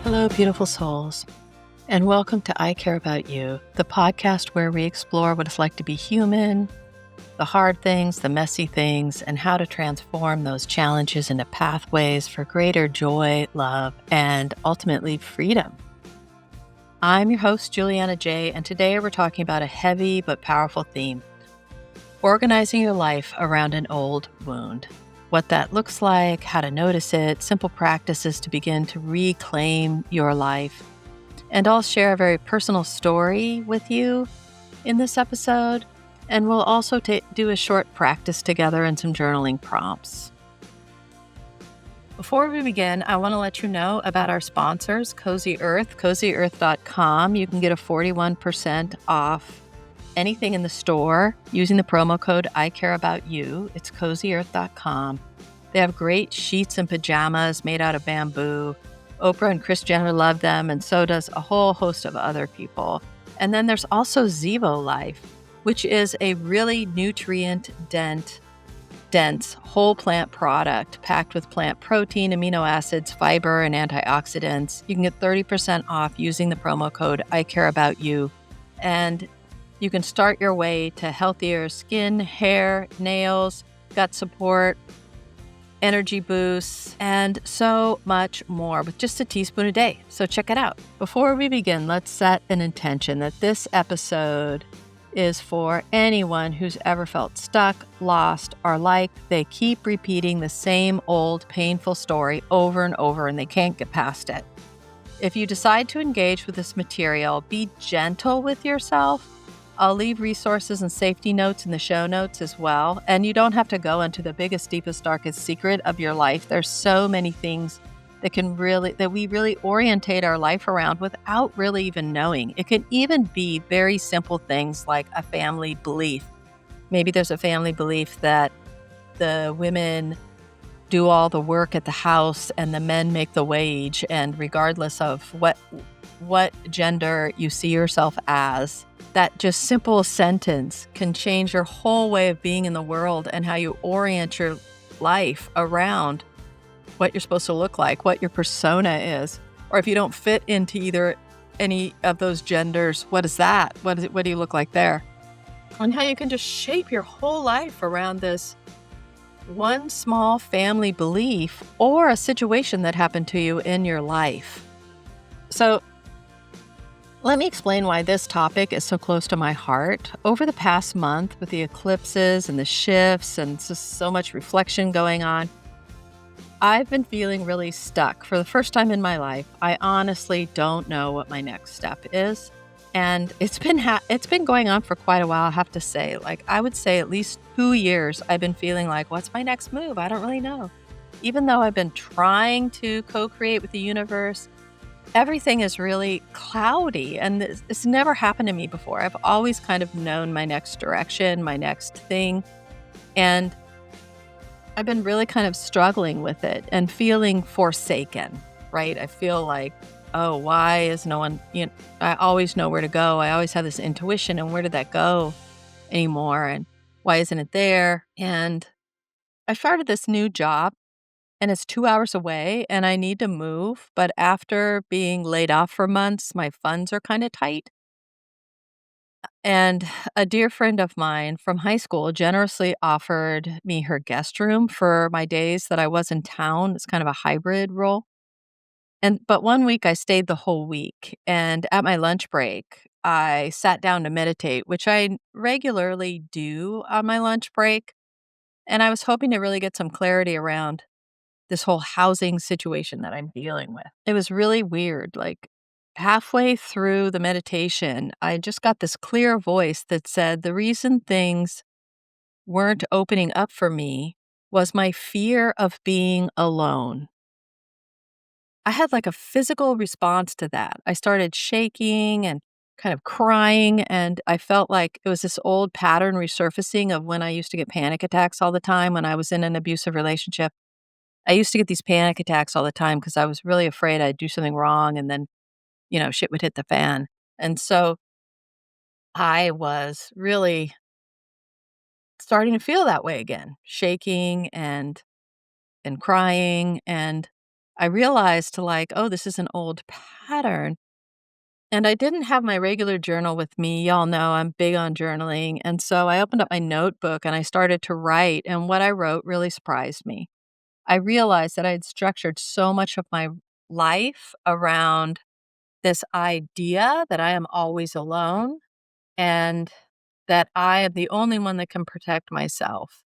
Hello, beautiful souls, and welcome to I Care About You, the podcast where we explore what it's like to be human, the hard things, the messy things, and how to transform those challenges into pathways for greater joy, love, and ultimately freedom. I'm your host, Juliana J, and today we're talking about a heavy but powerful theme: organizing your life around an old wound. What that looks like, how to notice it, simple practices to begin to reclaim your life. And I'll share a very personal story with you in this episode, and we'll also do a short practice together and some journaling prompts. Before we begin, I want to let you know about our sponsors, Cozy Earth, cozyearth.com. You can get a 41% off anything in the store using the promo code ICAREABOUTYOU. It's cozyearth.com. They have great sheets and pajamas made out of bamboo. Oprah and Kris Jenner love them, and so does a whole host of other people. And then there's also Zevo Life, which is a really nutrient-dense whole plant product packed with plant protein, amino acids, fiber, and antioxidants. You can get 30% off using the promo code ICAREABOUTYOU. And you can start your way to healthier skin, hair, nails, gut support, energy boosts, and so much more with just a teaspoon a day. So check it out. Before we begin, let's set an intention that this episode is for anyone who's ever felt stuck, lost, or like they keep repeating the same old painful story over and over and they can't get past it. If you decide to engage with this material, be gentle with yourself. I'll leave resources and safety notes in the show notes as well. And you don't have to go into the biggest, deepest, darkest secret of your life. There's so many things that we really orientate our life around without really even knowing. It can even be very simple things like a family belief. Maybe there's a family belief that the women do all the work at the house and the men make the wage. And regardless of what gender you see yourself as, that just simple sentence can change your whole way of being in the world and how you orient your life around what you're supposed to look like, what your persona is. Or if you don't fit into any of those genders, what is that? What do you look like there? And how you can just shape your whole life around this one small family belief or a situation that happened to you in your life. So let me explain why this topic is so close to my heart. Over the past month, with the eclipses and the shifts and just so much reflection going on, I've been feeling really stuck. For the first time in my life, I honestly don't know what my next step is. And it's been going on for quite a while, I have to say. Like, I would say at least 2 years, I've been feeling like, what's my next move? I don't really know. Even though I've been trying to co-create with the universe, everything is really cloudy, and this never happened to me before. I've always kind of known my next direction, my next thing, and I've been really kind of struggling with it and feeling forsaken, right? I feel like, oh, why is no one, I always know where to go. I always have this intuition, and where did that go anymore? And why isn't it there? And I started this new job, and it's 2 hours away, and I need to move. But after being laid off for months, my funds are kind of tight. And a dear friend of mine from high school generously offered me her guest room for my days that I was in town. It's kind of a hybrid role. But one week I stayed the whole week, and at my lunch break, I sat down to meditate, which I regularly do on my lunch break. And I was hoping to really get some clarity around this whole housing situation that I'm dealing with. It was really weird. Like, halfway through the meditation, I just got this clear voice that said the reason things weren't opening up for me was my fear of being alone. I had like a physical response to that. I started shaking and kind of crying, and I felt like it was this old pattern resurfacing of when I used to get panic attacks all the time when I was in an abusive relationship. I used to get these panic attacks all the time because I was really afraid I'd do something wrong and then, shit would hit the fan. And so I was really starting to feel that way again, shaking and crying. And I realized, like, oh, this is an old pattern. And I didn't have my regular journal with me. Y'all know I'm big on journaling. And so I opened up my notebook and I started to write. And what I wrote really surprised me. I realized that I had structured so much of my life around this idea that I am always alone and that I am the only one that can protect myself.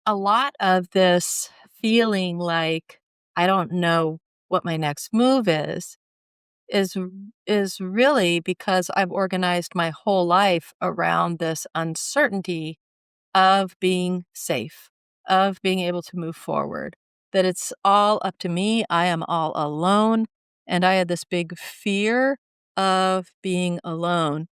A lot of this feeling like I don't know what my next move is is really because I've organized my whole life around this uncertainty of being safe, of being able to move forward, that it's all up to me. I am all alone. And I had this big fear of being alone.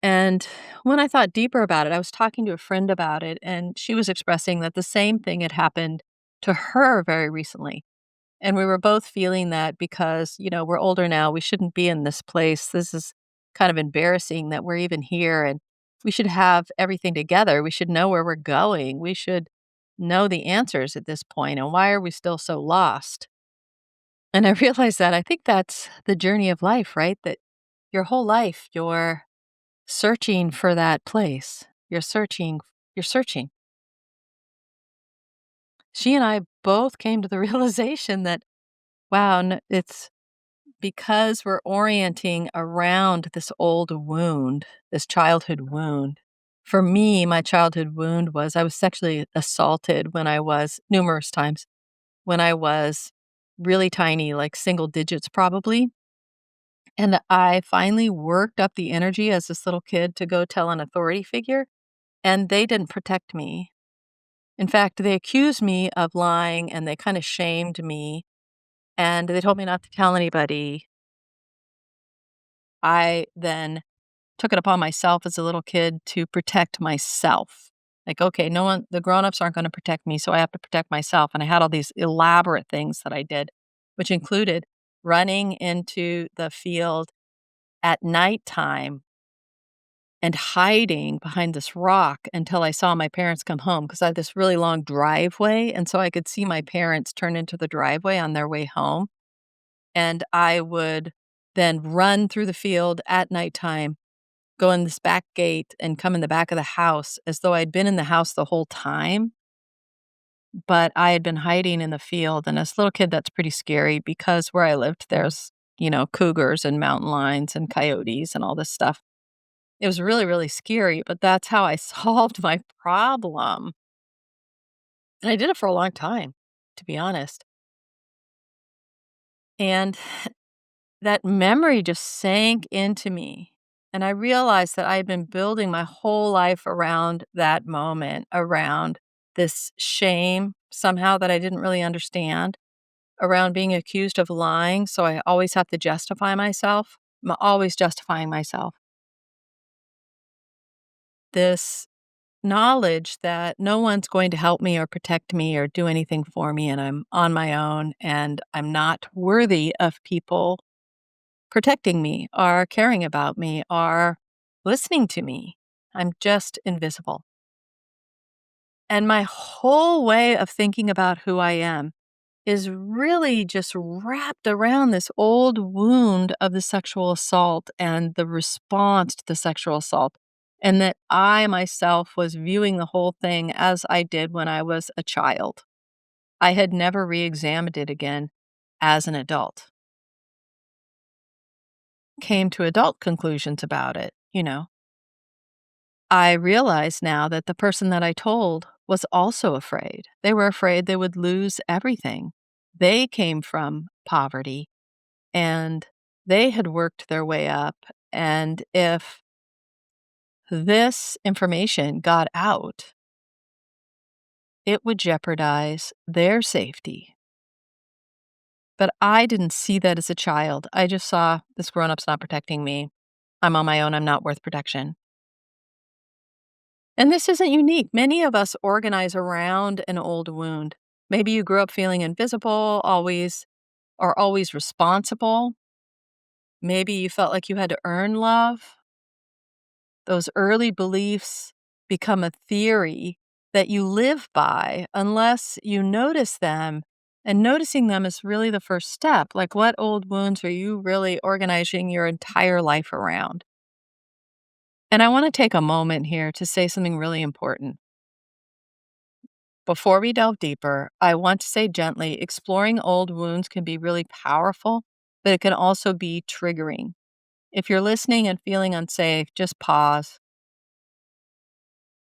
And when I thought deeper about it, I was talking to a friend about it, and she was expressing that the same thing had happened to her very recently. And we were both feeling that because, we're older now, we shouldn't be in this place. This is kind of embarrassing that we're even here, and we should have everything together. We should know where we're going. We should know the answers at this point, and why are we still so lost? And I realized that I think that's the journey of life, right? That your whole life you're searching for that place. You're searching. She and I both came to the realization that wow, it's because we're orienting around this old wound, this childhood wound. For me, my childhood wound was I was sexually assaulted when I was numerous times when I was really tiny, like single digits probably. And I finally worked up the energy as this little kid to go tell an authority figure, and they didn't protect me. In fact, they accused me of lying and they kind of shamed me and they told me not to tell anybody. I then took it upon myself as a little kid to protect myself. Like, okay, no one, the grown-ups aren't going to protect me, so I have to protect myself. And I had all these elaborate things that I did, which included running into the field at nighttime and hiding behind this rock until I saw my parents come home because I had this really long driveway. And so I could see my parents turn into the driveway on their way home. And I would then run through the field at nighttime, go in this back gate and come in the back of the house as though I'd been in the house the whole time, but I had been hiding in the field. And as a little kid, that's pretty scary because where I lived, there's, cougars and mountain lions and coyotes and all this stuff. It was really, really scary, but that's how I solved my problem. And I did it for a long time, to be honest. And that memory just sank into me. And I realized that I had been building my whole life around that moment, around this shame somehow that I didn't really understand, around being accused of lying. So I always have to justify myself. I'm always justifying myself. This knowledge that no one's going to help me or protect me or do anything for me, and I'm on my own and I'm not worthy of people protecting me or caring about me or listening to me. I'm just invisible. And my whole way of thinking about who I am is really just wrapped around this old wound of the sexual assault and the response to the sexual assault. And that I myself was viewing the whole thing as I did when I was a child. I had never re examined it again as an adult. Came to adult conclusions about it. I realize now that the person that I told was also afraid. They were afraid they would lose everything. They came from poverty and they had worked their way up. And if this information got out, it would jeopardize their safety. But I didn't see that as a child. I just saw this grown up's not protecting me. I'm on my own. I'm not worth protection. And this isn't unique. Many of us organize around an old wound. Maybe you grew up feeling invisible, always responsible. Maybe you felt like you had to earn love. Those early beliefs become a theory that you live by unless you notice them And noticing them is really the first step. Like, what old wounds are you really organizing your entire life around? And I want to take a moment here to say something really important. Before we delve deeper, I want to say gently exploring old wounds can be really powerful, but it can also be triggering. If you're listening and feeling unsafe, just pause.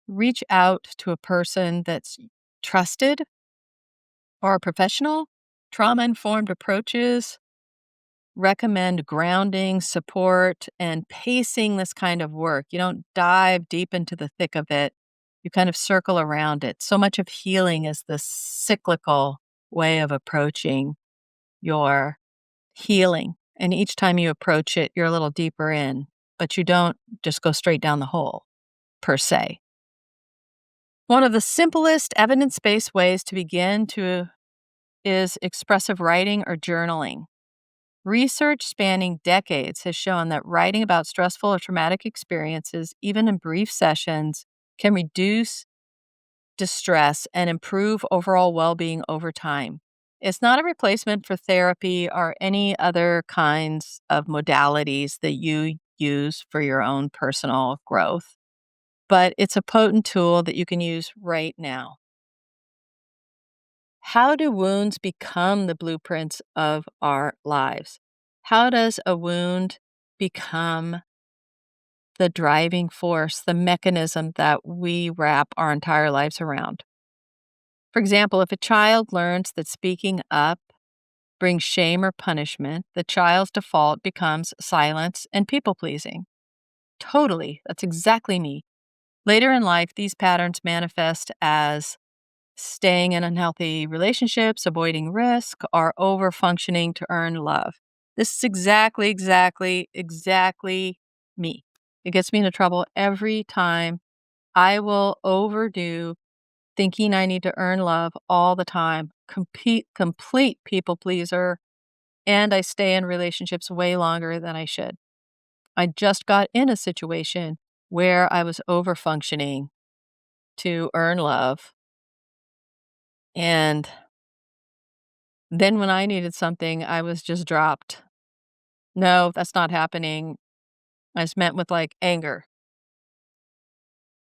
Reach out to a person that's trusted or a professional. Trauma informed approaches recommend grounding, support, and pacing this kind of work. You don't dive deep into the thick of it, you kind of circle around it. So much of healing is this cyclical way of approaching your healing. And each time you approach it, you're a little deeper in, but you don't just go straight down the hole, per se. One of the simplest evidence based ways to begin to is expressive writing or journaling. Research spanning decades has shown that writing about stressful or traumatic experiences, even in brief sessions, can reduce distress and improve overall well being over time. It's not a replacement for therapy or any other kinds of modalities that you use for your own personal growth, but it's a potent tool that you can use right now. How do wounds become the blueprints of our lives? How does a wound become the driving force, the mechanism that we wrap our entire lives around? For example, if a child learns that speaking up brings shame or punishment, the child's default becomes silence and people pleasing. Totally. That's exactly me. Later in life, these patterns manifest as staying in unhealthy relationships, avoiding risk, or over functioning to earn love. This is exactly me. It gets me into trouble every time. I will overdo thinking I need to earn love all the time, complete people pleaser, and I stay in relationships way longer than I should. I just got in a situation where I was over functioning to earn love. And then when I needed something, I was just dropped. No, that's not happening. I was met with like anger.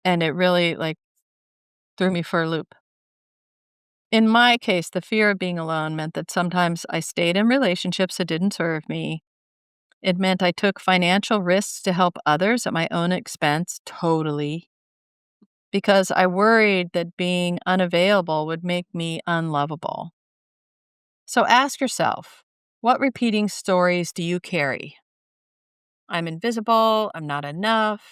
And it really like threw me for a loop. In my case, the fear of being alone meant that sometimes I stayed in relationships that didn't serve me. It meant I took financial risks to help others at my own expense, totally, because I worried that being unavailable would make me unlovable. So ask yourself, what repeating stories do you carry? I'm invisible, I'm not enough,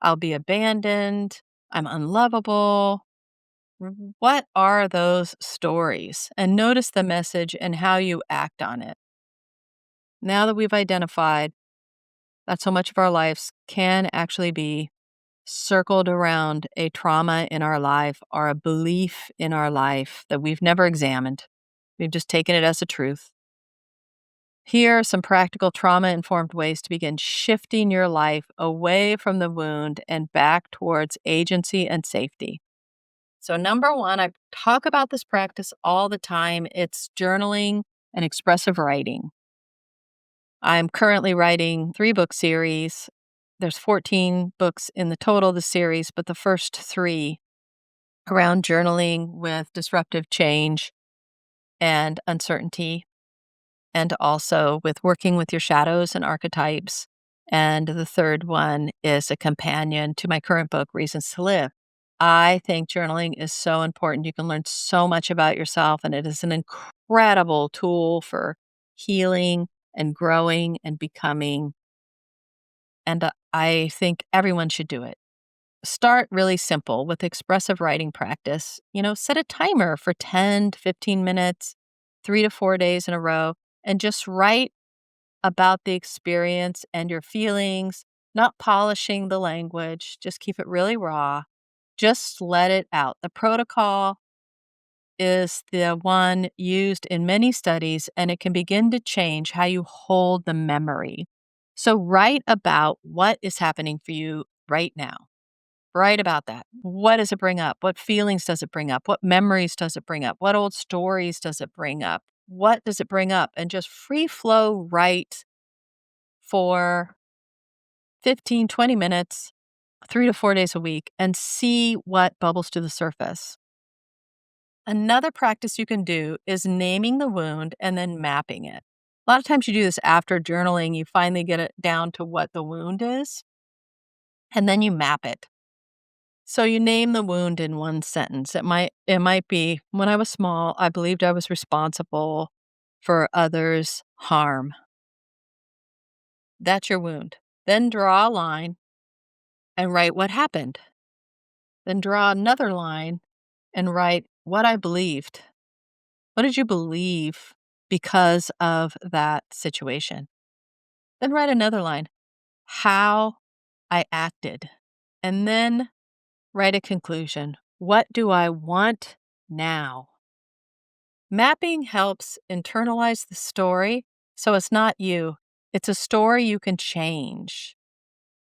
I'll be abandoned, I'm unlovable. What are those stories? And notice the message and how you act on it. Now that we've identified that so much of our lives can actually be circled around a trauma in our life or a belief in our life that we've never examined, we've just taken it as a truth. Here are some practical trauma informed ways to begin shifting your life away from the wound and back towards agency and safety. So, number one, I talk about this practice all the time. It's journaling and expressive writing. I'm currently writing 3-book series. There's 14 books in the total of the series, but the first 3 around journaling with disruptive change and uncertainty, and also with working with your shadows and archetypes. And the third one is a companion to my current book, Reasons to Live. I think journaling is so important. You can learn so much about yourself, and it is an incredible tool for healing and growing and becoming. And I think everyone should do it. Start really simple with expressive writing practice. Set a timer for 10 to 15 minutes, 3 to 4 days in a row, and just write about the experience and your feelings, not polishing the language. Just keep it really raw. Just let it out. The protocol is the one used in many studies, and it can begin to change how you hold the memory. So write about what is happening for you right now. Write about that. What does it bring up? What feelings does it bring up? What memories does it bring up? What old stories does it bring up? What does it bring up? And just free flow write for 15, 20 minutes, 3 to 4 days a week, and see what bubbles to the surface. Another practice you can do is naming the wound and then mapping it. A lot of times you do this after journaling, you finally get it down to what the wound is, and then you map it. So you name the wound in one sentence. It might be, when I was small, I believed I was responsible for others' harm. That's your wound. Then draw a line and write what happened. Then draw another line and write what I believed. What did you believe because of that situation? Then write another line, how I acted. And then write a conclusion. What do I want now? Mapping helps internalize the story so it's not you, it's a story you can change.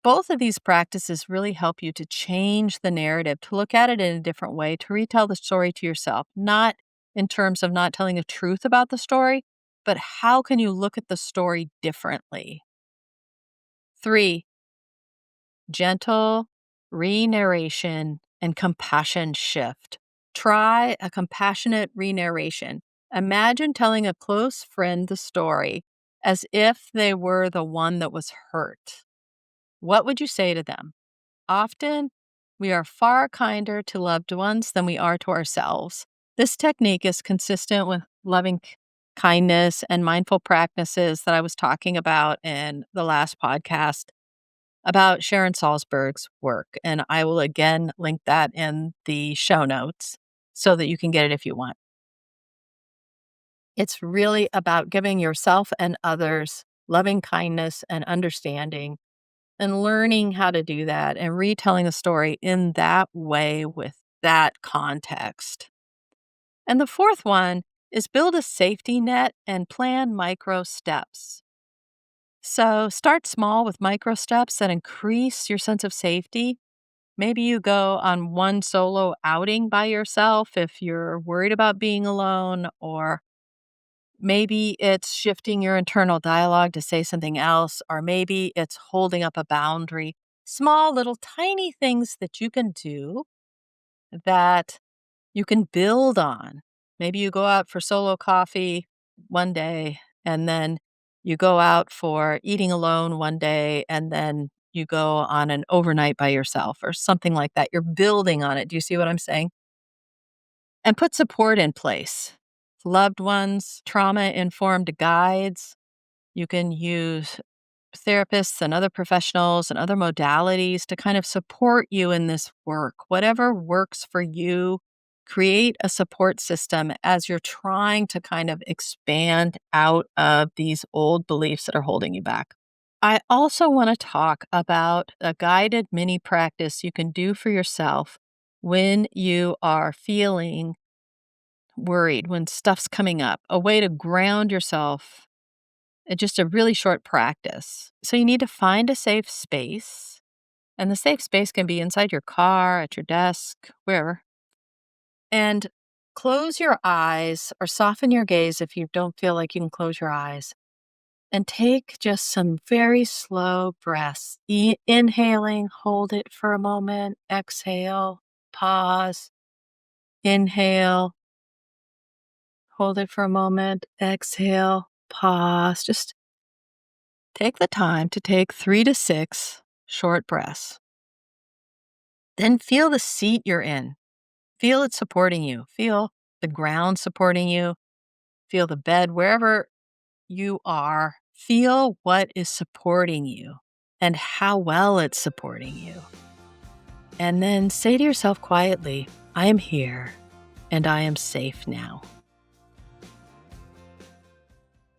Both of these practices really help you to change the narrative, to look at it in a different way, to retell the story to yourself, not in terms of not telling the truth about the story, but how can you look at the story differently? 3, gentle re-narration and compassion shift. Try a compassionate re-narration. Imagine telling a close friend the story as if they were the one that was hurt. What would you say to them? Often, we are far kinder to loved ones than we are to ourselves. This technique is consistent with loving kindness and mindful practices that I was talking about in the last podcast about Sharon Salzberg's work. And I will again link that in the show notes so that you can get it if you want. It's really about giving yourself and others loving kindness and understanding and learning how to do that and retelling the story in that way with that context. And the fourth one is build a safety net and plan micro steps. So start small with micro steps that increase your sense of safety. Maybe you go on one solo outing by yourself if you're worried about being alone, or maybe it's shifting your internal dialogue to say something else, or maybe it's holding up a boundary. Small, little, tiny things that you can do that you can build on. Maybe you go out for solo coffee one day, and then you go out for eating alone one day, and then you go on an overnight by yourself or something like that. You're building on it. Do you see what I'm saying? And put support in place. Loved ones, trauma informed guides. You can use therapists and other professionals and other modalities to kind of support you in this work. Whatever works for you, create a support system as you're trying to kind of expand out of these old beliefs that are holding you back. I also want to talk about a guided mini practice you can do for yourself when you are feeling worried, when stuff's coming up, a way to ground yourself. It's just a really short practice. So you need to find a safe space, and the safe space can be inside your car, at your desk, wherever. And close your eyes or soften your gaze if you don't feel like you can close your eyes. And take just some very slow breaths. Inhaling, hold it for a moment. Exhale, pause. Inhale, hold it for a moment. Exhale, pause. Just take the time to take 3 to 6 short breaths. Then feel the seat you're in. Feel it supporting you. Feel the ground supporting you. Feel the bed, wherever you are. Feel what is supporting you and how well it's supporting you. And then say to yourself quietly, I am here and I am safe now.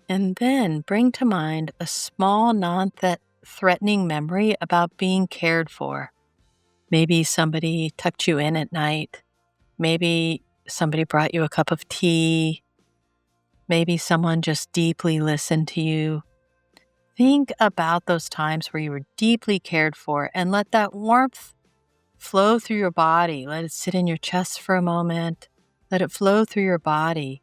And then bring to mind a small, non-threatening memory about being cared for. Maybe somebody tucked you in at night. Maybe somebody brought you a cup of tea. Maybe someone just deeply listened to you. Think about those times where you were deeply cared for and let that warmth flow through your body. Let it sit in your chest for a moment. Let it flow through your body.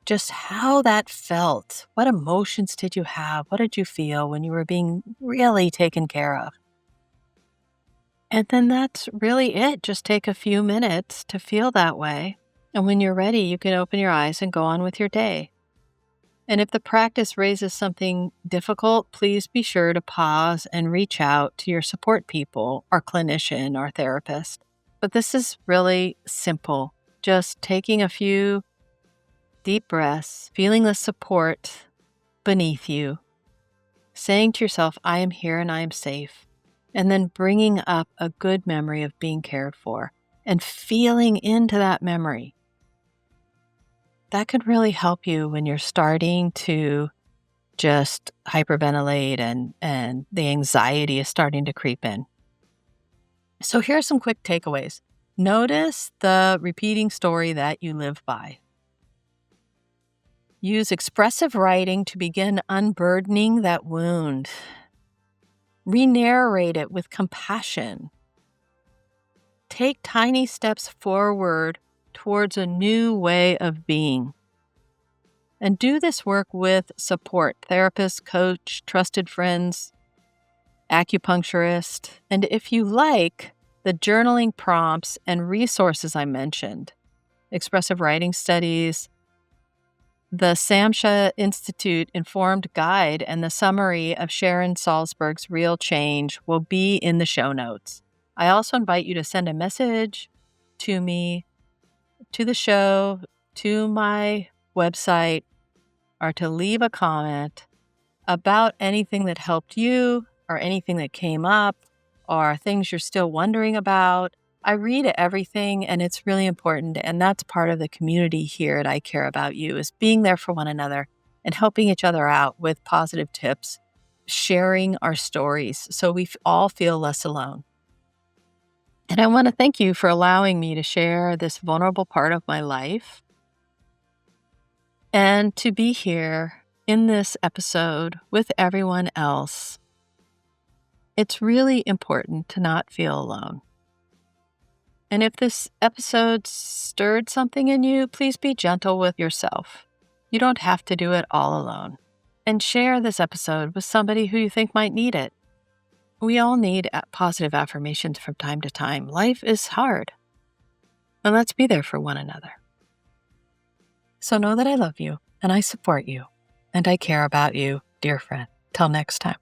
Just how that felt. What emotions did you have? What did you feel when you were being really taken care of? And then that's really it. Just take a few minutes to feel that way. And when you're ready, you can open your eyes and go on with your day. And if the practice raises something difficult, please be sure to pause and reach out to your support people, or clinician, or therapist. But this is really simple. Just taking a few deep breaths, feeling the support beneath you, saying to yourself, I am here and I am safe. And then bringing up a good memory of being cared for and feeling into that memory. That could really help you when you're starting to just hyperventilate and the anxiety is starting to creep in. So here are some quick takeaways. Notice the repeating story that you live by. Use expressive writing to begin unburdening that wound. Re-narrate it with compassion. Take tiny steps forward towards a new way of being. And do this work with support, therapist, coach, trusted friends, acupuncturist. And if you like, the journaling prompts and resources I mentioned, expressive writing studies, the Samsha Institute Informed Guide, and the summary of Sharon Salzberg's Real Change will be in the show notes. I also invite you to send a message to me, to the show, to my website, or to leave a comment about anything that helped you or anything that came up or things you're still wondering about. I read everything, and it's really important, and that's part of the community here at I Care About You, is being there for one another and helping each other out with positive tips, sharing our stories so we all feel less alone. And I want to thank you for allowing me to share this vulnerable part of my life and to be here in this episode with everyone else. It's really important to not feel alone. And if this episode stirred something in you, please be gentle with yourself. You don't have to do it all alone. And share this episode with somebody who you think might need it. We all need positive affirmations from time to time. Life is hard. And let's be there for one another. So know that I love you and I support you and I care about you, dear friend. Till next time.